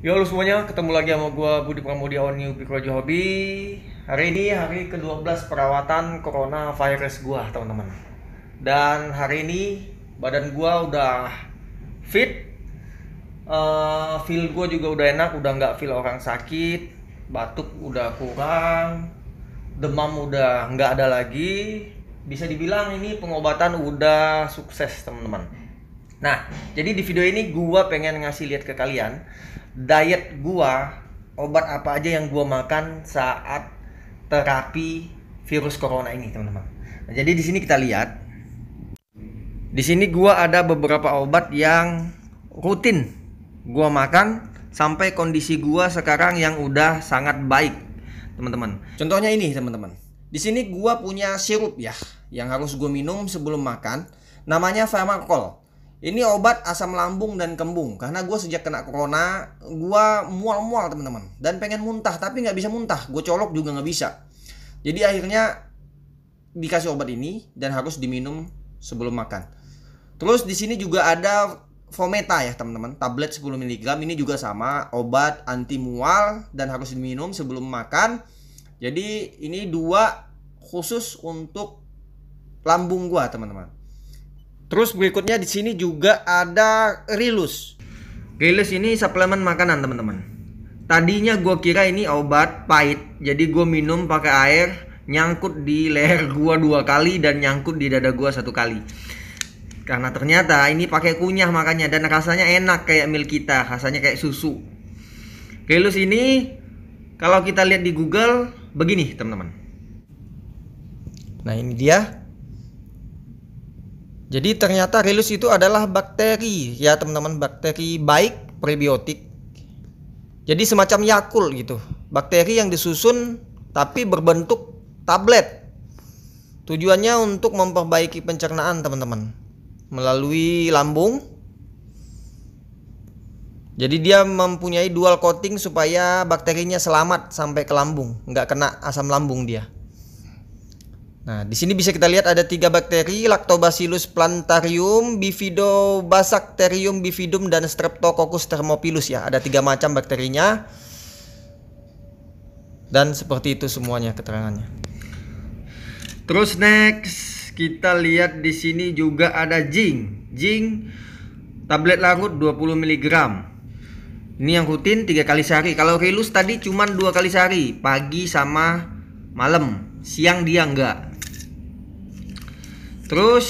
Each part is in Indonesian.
Yo halo semuanya, ketemu lagi sama gua Budi Pramudia New Pikrojo Hobi. Hari ini hari ke-12 perawatan coronavirus gua, teman-teman. Dan hari ini badan gua udah fit. Feel gua juga udah enak, udah nggak feel orang sakit. Batuk udah kurang. Demam udah nggak ada lagi. Bisa dibilang ini pengobatan udah sukses, teman-teman. Nah, jadi di video ini gua pengen ngasih lihat ke kalian diet gua, obat apa aja yang gua makan saat terapi virus corona ini, teman-teman. Nah, jadi di sini kita lihat. Di sini gua ada beberapa obat yang rutin gua makan sampai kondisi gua sekarang yang udah sangat baik, teman-teman. Contohnya ini, teman-teman. Di sini gua punya sirup ya, yang harus gua minum sebelum makan. Namanya Pharmacol. Ini obat asam lambung dan kembung. Karena gue sejak kena corona, gue mual-mual, teman-teman. Dan pengen muntah, tapi nggak bisa muntah. Gue colok juga nggak bisa. Jadi akhirnya dikasih obat ini dan harus diminum sebelum makan. Terus di sini juga ada Fometa ya, teman-teman. Tablet 10 mg. Ini juga sama, obat anti mual dan harus diminum sebelum makan. Jadi ini dua khusus untuk lambung gue, teman-teman. Terus berikutnya di sini juga ada Rilus. Rilus ini suplemen makanan, teman-teman. Tadinya gue kira ini obat pahit, jadi gue minum pakai air, nyangkut di leher gue 2 kali dan nyangkut di dada gue 1 kali. Karena ternyata ini pakai kunyah makanya, dan rasanya enak kayak milk kita, rasanya kayak susu. Rilus ini kalau kita lihat di Google begini, teman-teman. Nah, ini dia. Jadi ternyata Rilus itu adalah bakteri ya, teman-teman, bakteri baik, prebiotik. Jadi semacam Yakult gitu. Bakteri yang disusun tapi berbentuk tablet. Tujuannya untuk memperbaiki pencernaan, teman-teman, melalui lambung. Jadi dia mempunyai dual coating supaya bakterinya selamat sampai ke lambung, nggak kena asam lambung dia. Nah, di sini bisa kita lihat ada 3 bakteri, Lactobacillus plantarium, Bifidobacterium bifidum, dan Streptococcus thermophilus ya. Ada 3 macam bakterinya. Dan seperti itu semuanya keterangannya. Terus next kita lihat di sini juga ada Zinc. Zinc tablet larut 20 mg. Ini yang rutin 3 kali sehari. Kalau Rilus tadi cuma 2 kali sehari, pagi sama malam. Siang dia enggak. Terus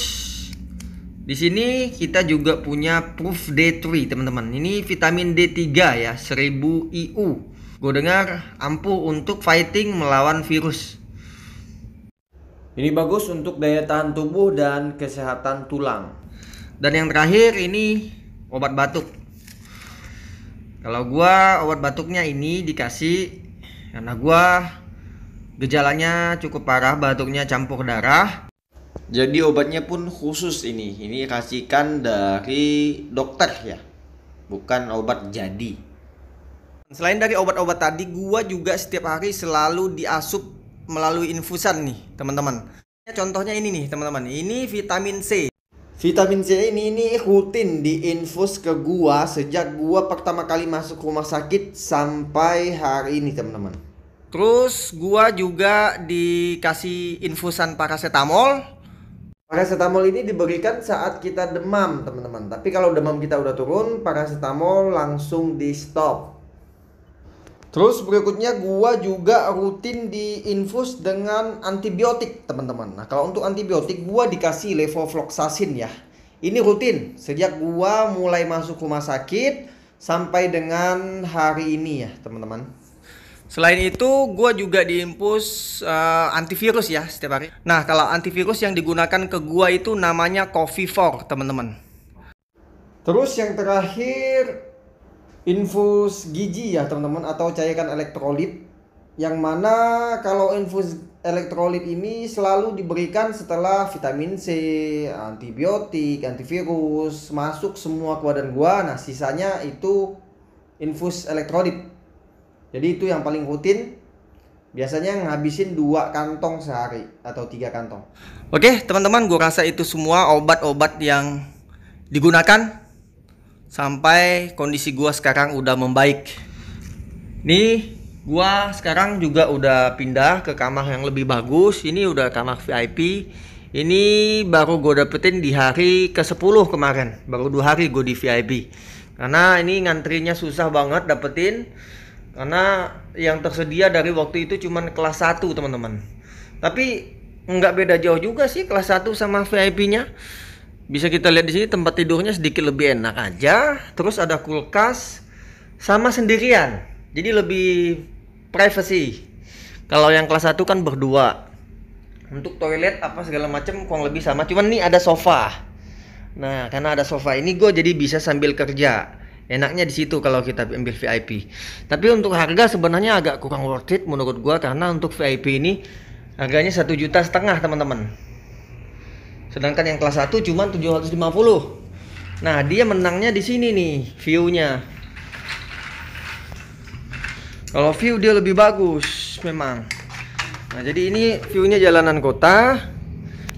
di sini kita juga punya Proof D3, teman-teman. Ini vitamin D3 ya, 1000 IU. Gue dengar ampuh untuk fighting melawan virus. Ini bagus untuk daya tahan tubuh dan kesehatan tulang. Dan yang terakhir ini obat batuk. Kalau gua obat batuknya ini dikasih karena gua gejalanya cukup parah, batuknya campur darah. Jadi obatnya pun khusus ini. Ini racikan dari dokter ya, bukan obat jadi. Selain dari obat-obat tadi, gua juga setiap hari selalu diasup melalui infusan nih, teman-teman. Contohnya ini nih, teman-teman. Ini vitamin C. Vitamin C ini rutin diinfus ke gua sejak gua pertama kali masuk rumah sakit sampai hari ini, teman-teman. Terus gua juga dikasih infusan paracetamol. Paracetamol ini diberikan saat kita demam, teman-teman. Tapi kalau demam kita udah turun, paracetamol langsung di stop. Terus berikutnya gua juga rutin diinfus dengan antibiotik, teman-teman. Nah, kalau untuk antibiotik gua dikasih levofloxacin ya. Ini rutin sejak gua mulai masuk rumah sakit sampai dengan hari ini ya, teman-teman. Selain itu, gue juga diimpus antivirus ya setiap hari. Nah, kalau antivirus yang digunakan ke gue itu namanya Covivor, teman-teman. Terus yang terakhir, infus gizi ya, teman-teman, atau cairan elektrolit. Yang mana kalau infus elektrolit ini selalu diberikan setelah vitamin C, antibiotik, antivirus masuk semua ke badan gue. Nah, sisanya itu infus elektrolit. Jadi itu yang paling rutin. Biasanya ngabisin 2 kantong sehari atau 3 kantong. Oke, teman-teman, gue rasa itu semua obat-obat yang digunakan sampai kondisi gua sekarang udah membaik. Nih, gua sekarang juga udah pindah ke kamar yang lebih bagus. Ini udah kamar VIP. Ini baru gue dapetin di hari ke-10 kemarin. Baru 2 hari gue di VIP. Karena ini ngantrinya susah banget dapetin. Karena yang tersedia dari waktu itu cuman kelas 1 teman-teman. Tapi nggak beda jauh juga sih kelas 1 sama VIP-nya. Bisa kita lihat di sini tempat tidurnya sedikit lebih enak aja. Terus ada kulkas sama sendirian. Jadi lebih privacy. Kalau yang kelas 1 kan berdua. Untuk toilet apa segala macam kurang lebih sama. Cuman nih ada sofa. Nah, karena ada sofa ini gue jadi bisa sambil kerja. Enaknya di situ kalau kita ambil VIP. Tapi untuk harga sebenarnya agak kurang worth it menurut gue, karena untuk VIP ini harganya 1,5 juta teman-teman. Sedangkan yang kelas 1 cuma 750. Nah, dia menangnya di sini nih, view-nya. Kalau view dia lebih bagus memang. Nah, jadi ini view-nya jalanan kota.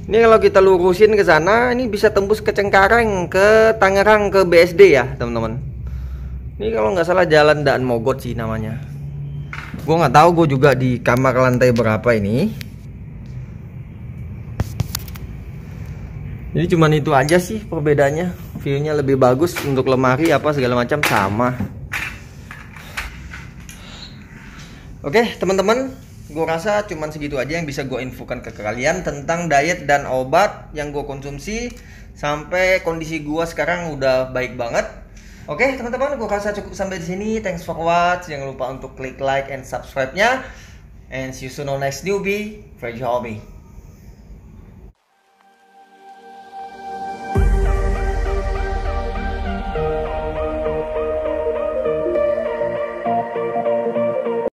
Ini kalau kita lurusin ke sana, ini bisa tembus ke Cengkareng, ke Tangerang, ke BSD ya, teman-teman. Ini kalau nggak salah Jalan Daan Mogot sih namanya. Gue nggak tahu, gue juga di kamar lantai berapa ini. Jadi cuman itu aja sih perbedaannya. View-nya lebih bagus, untuk lemari apa segala macam sama. Oke, teman-teman. Gue rasa cuman segitu aja yang bisa gue infokan ke kalian tentang diet dan obat yang gue konsumsi sampai kondisi gue sekarang udah baik banget. Oke teman-teman, gue rasa cukup sampai di sini. Thanks for watch. Jangan lupa untuk klik like and subscribe-nya. And see you soon on next newbie. Freddy Hobby.